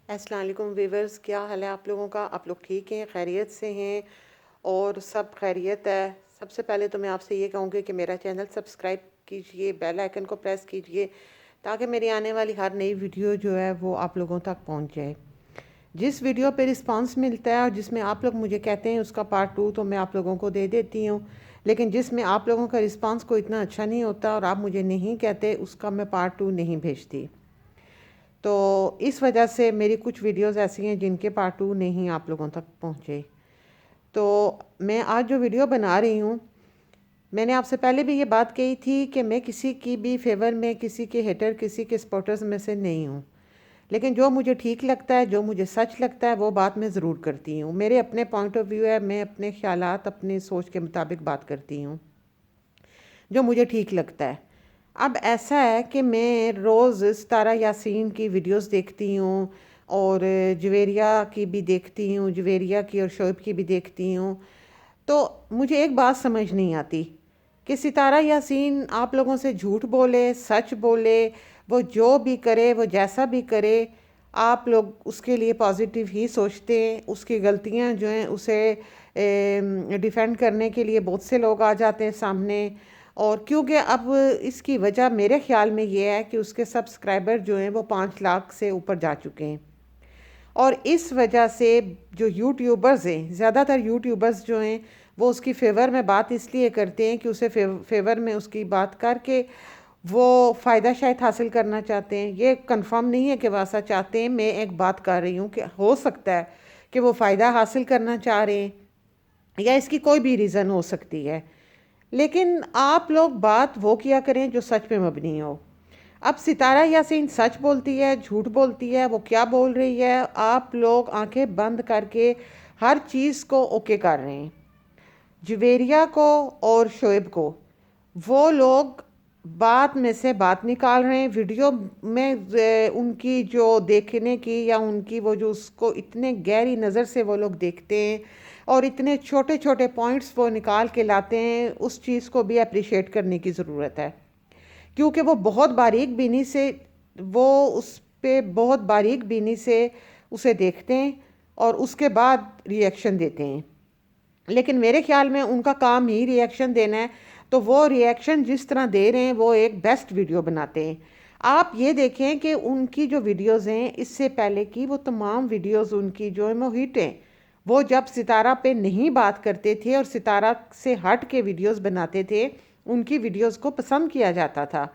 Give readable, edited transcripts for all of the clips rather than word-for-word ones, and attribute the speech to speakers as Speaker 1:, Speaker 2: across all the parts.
Speaker 1: अस्सलाम वालेकुम वीवर्स, क्या हाल है आप लोगों का। आप लोग ठीक हैं, खैरियत से हैं और सब खैरियत है। सबसे पहले तो मैं आपसे ये कहूँगी कि मेरा चैनल सब्सक्राइब कीजिए, बेल आइकन को प्रेस कीजिए ताकि मेरी आने वाली हर नई वीडियो जो है वो आप लोगों तक पहुँच जाए। जिस वीडियो पे रिस्पांस मिलता है और जिसमें आप लोग मुझे कहते हैं उसका पार्ट 2 तो मैं आप लोगों को दे देती हूँ, लेकिन जिसमें आप लोगों का रिस्पांस को इतना अच्छा नहीं होता और आप मुझे नहीं कहते उसका मैं पार्ट 2 नहीं भेजती। तो इस वजह से मेरी कुछ वीडियोस ऐसी हैं जिनके पार्ट 2 नहीं आप लोगों तक पहुँचे। तो मैं आज जो वीडियो बना रही हूँ, मैंने आपसे पहले भी ये बात कही थी कि मैं किसी की भी फेवर में, किसी के हेटर, किसी के सपोर्टर्स में से नहीं हूँ। लेकिन जो मुझे ठीक लगता है, जो मुझे सच लगता है, वो बात मैं ज़रूर करती हूँ। मेरे अपने पॉइंट ऑफ व्यू है, मैं अपने ख्यालात, अपनी सोच के मुताबिक बात करती हूँ जो मुझे ठीक लगता है। अब ऐसा है कि मैं रोज़ सितारा यासीन की वीडियोस देखती हूँ और जवेरिया की भी देखती हूँ, जवेरिया की और शोएब की भी देखती हूँ। तो मुझे एक बात समझ नहीं आती कि सितारा यासीन आप लोगों से झूठ बोले, सच बोले, वो जो भी करे, वो जैसा भी करे, आप लोग उसके लिए पॉजिटिव ही सोचते हैं। उसकी गलतियाँ जो हैं उसे डिफेंड करने के लिए बहुत से लोग आ जाते हैं सामने। और क्योंकि अब इसकी वजह मेरे ख्याल में ये है कि उसके सब्सक्राइबर जो हैं वो 5 लाख से ऊपर जा चुके हैं। और इस वजह से जो यूट्यूबर्स हैं, ज़्यादातर यूट्यूबर्स जो हैं वो उसकी फेवर में बात इसलिए करते हैं कि उसे फेवर में उसकी बात करके वो फ़ायदा शायद हासिल करना चाहते हैं। ये कंफर्म नहीं है कि वो ऐसा चाहते हैं, मैं एक बात कर रही हूँ कि हो सकता है कि वो फ़ायदा हासिल करना चाह रहे हैं या इसकी कोई भी रीज़न हो सकती है। लेकिन आप लोग बात वो किया करें जो सच पे मबनी हो। अब सितारा यासीन सच बोलती है, झूठ बोलती है, वो क्या बोल रही है, आप लोग आंखें बंद करके हर चीज़ को ओके कर रहे हैं। जुवेरिया को और शोएब को वो लोग बात में से बात निकाल रहे हैं। वीडियो में उनकी जो देखने की या उनकी वो जो उसको इतने गहरी नज़र से वो लोग देखते हैं और इतने छोटे छोटे पॉइंट्स वो निकाल के लाते हैं, उस चीज़ को भी अप्रिशिएट करने की ज़रूरत है। क्योंकि वो बहुत बारीक बीनी से वो उस पे बहुत बारीक बीनी से उसे देखते हैं और उसके बाद रिएक्शन देते हैं। लेकिन मेरे ख्याल में उनका काम ही रिएक्शन देना है, तो वो रिएक्शन जिस तरह दे रहे हैं वो एक बेस्ट वीडियो बनाते हैं। आप ये देखें कि उनकी जो वीडियोस हैं इससे पहले की वो तमाम वीडियोस उनकी जो है वो हिट हैं। वो जब सितारा पे नहीं बात करते थे और सितारा से हट के वीडियोस बनाते थे, उनकी वीडियोस को पसंद किया जाता था।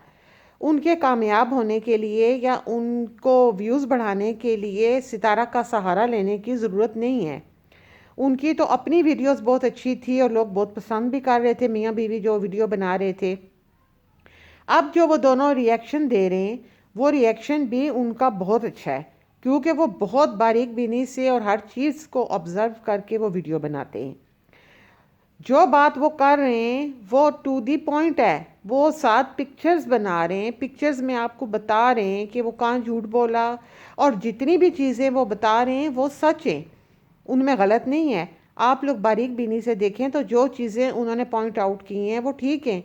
Speaker 1: उनके कामयाब होने के लिए या उनको व्यूज़ बढ़ाने के लिए सितारा का सहारा लेने की ज़रूरत नहीं है। उनकी तो अपनी वीडियोस बहुत अच्छी थी और लोग बहुत पसंद भी कर रहे थे, मियाँ बीवी जो वीडियो बना रहे थे। अब जो वो दोनों रिएक्शन दे रहे हैं वो रिएक्शन भी उनका बहुत अच्छा है, क्योंकि वो बहुत बारीक बीनी से और हर चीज़ को ऑब्ज़र्व करके वो वीडियो बनाते हैं। जो बात वो कर रहे हैं वो टू दी पॉइंट है। वो 7 पिक्चर्स बना रहे हैं, पिक्चर्स में आपको बता रहे हैं कि वो कहाँ झूठ बोला, और जितनी भी चीज़ें वो बता रहे हैं वो सच हैं, उनमें गलत नहीं है। आप लोग बारीक बीनी से देखें तो जो चीज़ें उन्होंने पॉइंट आउट की हैं वो ठीक हैं।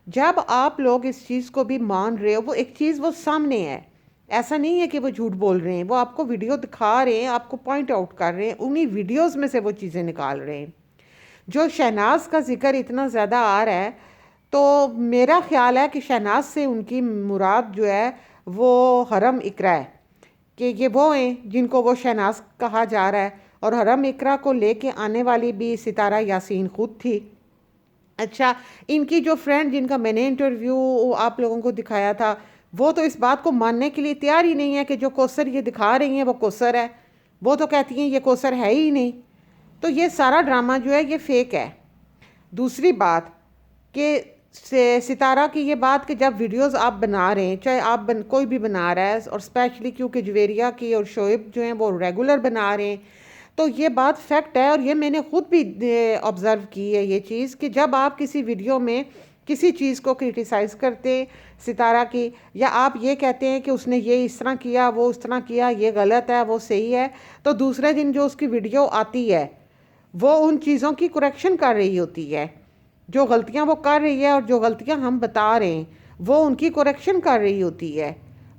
Speaker 1: जब आप लोग इस चीज़ को भी मान रहे हो, वो एक चीज़ वो सामने है, ऐसा नहीं है कि वो झूठ बोल रहे हैं, वो आपको वीडियो दिखा रहे हैं, आपको पॉइंट आउट कर रहे हैं, उन्हीं वीडियोज़ में से वो चीज़ें निकाल रहे हैं। जो शहनाज का जिक्र इतना ज़्यादा आ रहा है, तो मेरा ख्याल है कि शहनाज से उनकी मुराद जो है वो हरम इकरा है, कि ये वो हैं जिनको वो शहनाज कहा जा रहा है। और हरम इकरा को लेके आने वाली भी सितारा यासीन खुद थी। अच्छा, इनकी जो फ्रेंड जिनका मैंने इंटरव्यू आप लोगों को दिखाया था, वो तो इस बात को मानने के लिए तैयार ही नहीं है कि जो कोसर ये दिखा रही हैं वो कोसर है। वो तो कहती हैं ये कोसर है ही नहीं। तो ये सारा ड्रामा जो है ये फेक है। दूसरी बात कि सितारा की ये बात कि जब वीडियोस आप बना रहे हैं, चाहे कोई भी बना रहा है, और स्पेशली क्योंकि जवेरिया की और शोएब जो हैं वो रेगुलर बना रहे हैं, तो ये बात फैक्ट है। और ये मैंने खुद भी ऑब्ज़र्व की है ये चीज़ कि जब आप किसी वीडियो में किसी चीज़ को क्रिटिसाइज़ करते हैं सितारा की, या आप ये कहते हैं कि उसने ये इस तरह किया, वो उस तरह किया, ये गलत है, वो सही है, तो दूसरे दिन जो उसकी वीडियो आती है वो उन चीज़ों की करेक्शन कर रही होती है। जो गलतियां वो कर रही है और जो गलतियां हम बता रहे हैं वो उनकी करेक्शन कर रही होती है।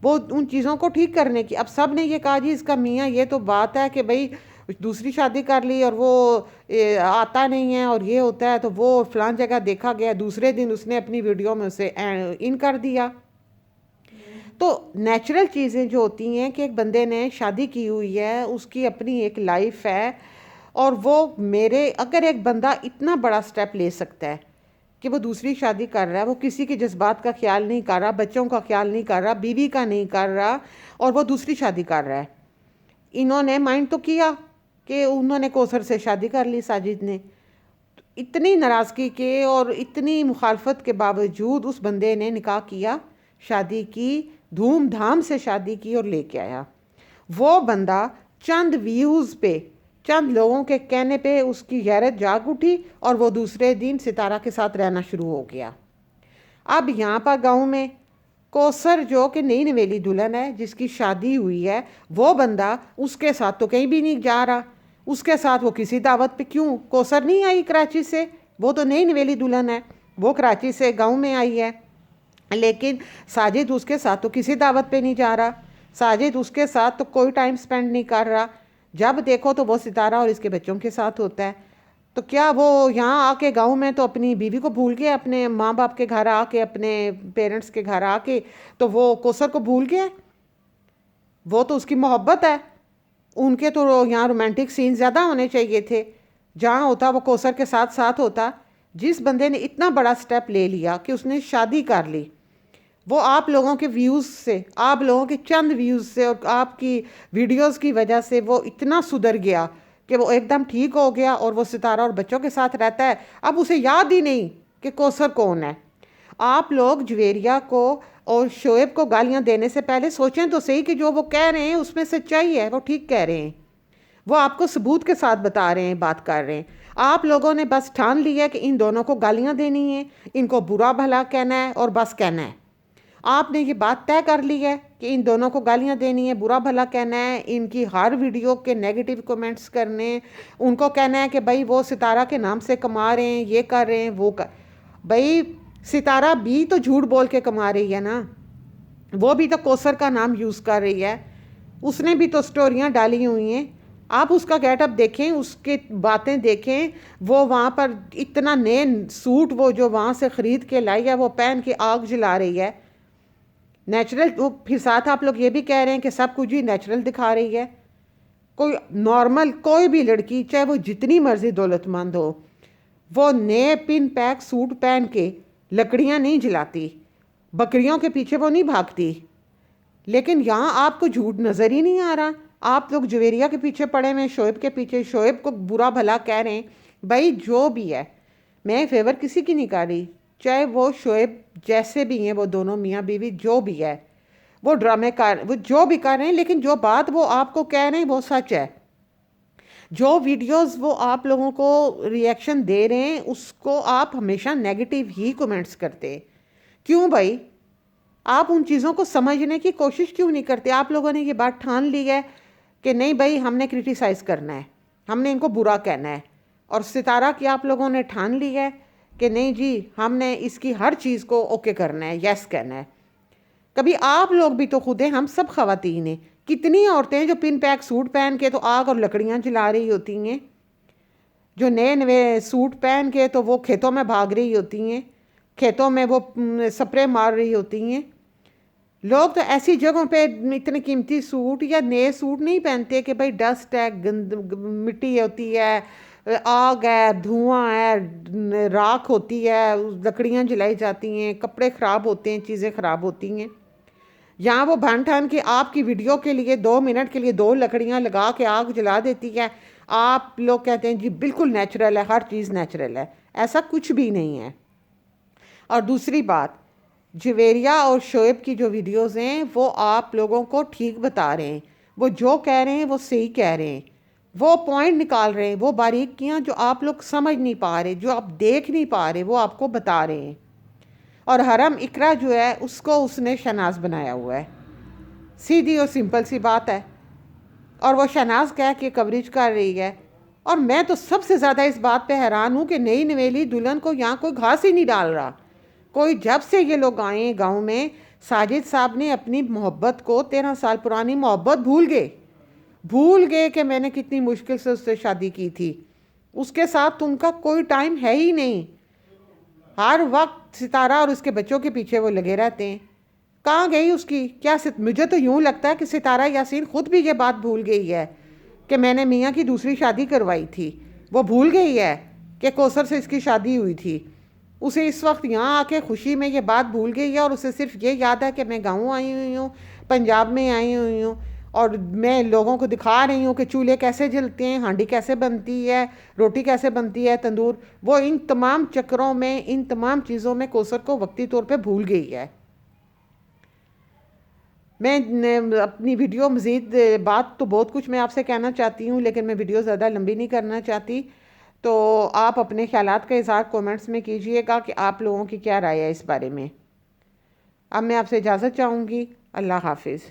Speaker 1: वो उन चीज़ों को ठीक करने की। अब सब ने ये कहा जी इसका मियाँ ये तो बात है कि भाई दूसरी शादी कर ली और वो आता नहीं है और ये होता है, तो वो फलां जगह देखा गया, दूसरे दिन उसने अपनी वीडियो में उसे इन कर दिया। तो नेचुरल चीज़ें जो होती हैं कि एक बंदे ने शादी की हुई है, उसकी अपनी एक लाइफ है, और वो अगर एक बंदा इतना बड़ा स्टेप ले सकता है कि वो दूसरी शादी कर रहा है, वो किसी के जज्बात का ख्याल नहीं कर रहा, बच्चों का ख्याल नहीं कर रहा, बीवी का नहीं कर रहा, और वो दूसरी शादी कर रहा है। इन्होंने माइंड तो किया कि उन्होंने कौसर से शादी कर ली, साजिद ने। इतनी नाराज़गी के और इतनी मुखालफत के बावजूद उस बंदे ने निकाह किया, शादी की, धूमधाम से शादी की और लेके आया। वो बंदा चंद व्यूज़ पे, चंद लोगों के कहने पे उसकी गैरत जाग उठी और वो दूसरे दिन सितारा के साथ रहना शुरू हो गया। अब यहाँ पर गांव में कौसर जो कि नई नवेली दुल्हन है, जिसकी शादी हुई है, वो बंदा उसके साथ तो कहीं भी नहीं जा रहा। उसके साथ वो किसी दावत पे क्यों? कौसर नहीं आई कराची से, वो तो नई नवेली दुल्हन है, वो कराची से गांव में आई है। लेकिन साजिद उसके साथ तो किसी दावत पे नहीं जा रहा, साजिद उसके साथ तो कोई टाइम स्पेंड नहीं कर रहा। जब देखो तो वो सितारा और इसके बच्चों के साथ होता है। तो क्या वो यहाँ आके गांव में तो अपनी बीवी को भूल गया, अपने माँ बाप के घर आके, अपने पेरेंट्स के घर आके तो वो कौसर को भूल गया? वो तो उसकी मोहब्बत है। उनके तो यहाँ रोमांटिक सीन ज़्यादा होने चाहिए थे। जहाँ होता वो कौसर के साथ साथ होता। जिस बंदे ने इतना बड़ा स्टेप ले लिया कि उसने शादी कर ली, वो आप लोगों के व्यूज़ से, आप लोगों के चंद व्यूज़ से और आपकी वीडियोस की वजह से वो इतना सुधर गया कि वो एकदम ठीक हो गया और वो सितारा और बच्चों के साथ रहता है। अब उसे याद ही नहीं कि कौसर कौन है। आप लोग जवेरिया को और शोएब को गालियां देने से पहले सोचें तो सही कि जो वो कह रहे हैं उसमें सच्चाई है, वो ठीक कह रहे हैं। वो आपको सबूत के साथ बता रहे हैं, बात कर रहे हैं। आप लोगों ने बस ठान लिया कि इन दोनों को गालियां देनी है, इनको बुरा भला कहना है और बस कहना है। आपने ये बात तय कर ली है कि इन दोनों को गालियां देनी है, बुरा भला कहना है, इनकी हर वीडियो के नेगेटिव कमेंट्स करने, उनको कहना है कि भाई वो सितारा के नाम से कमा रहे हैं, ये कर रहे हैं, वो कर। भाई सितारा भी तो झूठ बोल के कमा रही है ना, वो भी तो कौसर का नाम यूज़ कर रही है, उसने भी तो स्टोरियाँ डाली हुई हैं। आप उसका गेटअप देखें, उसके बातें देखें। वो वहाँ पर इतना नए सूट वो जो वहाँ से ख़रीद के लाई है, वो पहन के आग जला रही है। नेचुरल, वो फिर साथ आप लोग ये भी कह रहे हैं कि सब कुछ ही नेचुरल दिखा रही है। कोई नॉर्मल कोई भी लड़की, चाहे वो जितनी मर्जी दौलतमंद हो, वो नए पिन पैक सूट पहन के लकड़ियाँ नहीं जलाती, बकरियों के पीछे वो नहीं भागती। लेकिन यहाँ आपको झूठ नज़र ही नहीं आ रहा। आप लोग जवेरिया के पीछे पड़े हुए, शोएब के पीछे, शोएब को बुरा भला कह रहे हैं। भाई जो भी है, मैं फेवर किसी की नहीं कर रही, चाहे वो शोएब जैसे भी हैं, वो दोनों मियाँ बीवी जो भी है, वो ड्रामे कर, वो जो भी कर रहे हैं, लेकिन जो बात वो आपको कह रहे हैं वो सच है। जो वीडियोस वो आप लोगों को रिएक्शन दे रहे हैं, उसको आप हमेशा नेगेटिव ही कमेंट्स करते हैं। क्यों भाई? आप उन चीज़ों को समझने की कोशिश क्यों नहीं करते? आप लोगों ने ये बात ठान ली है कि नहीं भाई, हमने क्रिटिसाइज़ करना है, हमने इनको बुरा कहना है। और सितारा की आप लोगों ने ठान ली है कि नहीं जी, हमने इसकी हर चीज़ को ओके करना है, यस कहना है। कभी आप लोग भी तो खुद हैं, हम सब ख़वातीन हैं। कितनी औरतें हैं जो पिन पैक सूट पहन के तो आग और लकड़ियाँ जला रही होती हैं, जो नए नए सूट पहन के तो वो खेतों में भाग रही होती हैं, खेतों में वो स्प्रे मार रही होती हैं। लोग तो ऐसी जगहों पे इतने कीमती सूट या नए सूट नहीं पहनते कि भाई डस्ट है, मिट्टी होती है, आग है, धुआं है, राख होती है, लकड़ियाँ जलाई जाती हैं, कपड़े ख़राब होते हैं, चीज़ें ख़राब होती हैं। यहाँ वो भन ठन के आपकी वीडियो के लिए 2 मिनट के लिए 2 लकड़ियाँ लगा के आग जला देती है। आप लोग कहते हैं जी बिल्कुल नेचुरल है, हर चीज़ नेचुरल है। ऐसा कुछ भी नहीं है। और दूसरी बात, जवेरिया और शोएब की जो वीडियोस हैं वो आप लोगों को ठीक बता रहे हैं। वो जो कह रहे हैं वो सही कह रहे हैं, वो पॉइंट निकाल रहे हैं, वो बारीकियाँ जो आप लोग समझ नहीं पा रहे, जो आप देख नहीं पा रहे, वो आपको बता रहे हैं। और हरम इकरा जो है उसको उसने शहनाज बनाया हुआ है, सीधी और सिंपल सी बात है। और वो शहनाज कह के कवरेज कर रही है। और मैं तो सबसे ज़्यादा इस बात पे हैरान हूँ कि नई नवेली दुल्हन को यहाँ कोई घास ही नहीं डाल रहा। कोई जब से ये लोग आए गांव में, साजिद साहब ने अपनी मोहब्बत को 13 साल पुरानी मोहब्बत भूल गए कि मैंने कितनी मुश्किल से उससे शादी की थी। उसके साथ उनका कोई टाइम है ही नहीं। हर वक्त सितारा और उसके बच्चों के पीछे वो लगे रहते हैं। कहाँ गई उसकी क्या मुझे तो यूँ लगता है कि सितारा यासीन खुद भी ये बात भूल गई है कि मैंने मियाँ की दूसरी शादी करवाई थी। वो भूल गई है कि कौसर से इसकी शादी हुई थी। उसे इस वक्त यहाँ आके खुशी में ये बात भूल गई है और उसे सिर्फ ये याद है कि मैं गाँव आई हुई हूँ, पंजाब में आई हुई हूँ और मैं लोगों को दिखा रही हूँ कि चूल्हे कैसे जलते हैं, हांडी कैसे बनती है, रोटी कैसे बनती है, तंदूर। वो इन तमाम चक्करों में, इन तमाम चीज़ों में कौसर को वक्ती तौर पे भूल गई है। मैं अपनी वीडियो मज़ीद बात तो बहुत कुछ मैं आपसे कहना चाहती हूँ, लेकिन मैं वीडियो ज़्यादा लंबी नहीं करना चाहती। तो आप अपने ख्यालात का इज़हार कमेंट्स में कीजिएगा कि आप लोगों की क्या राय है इस बारे में। अब मैं आपसे इजाज़त चाहूँगी। अल्लाह हाफिज़।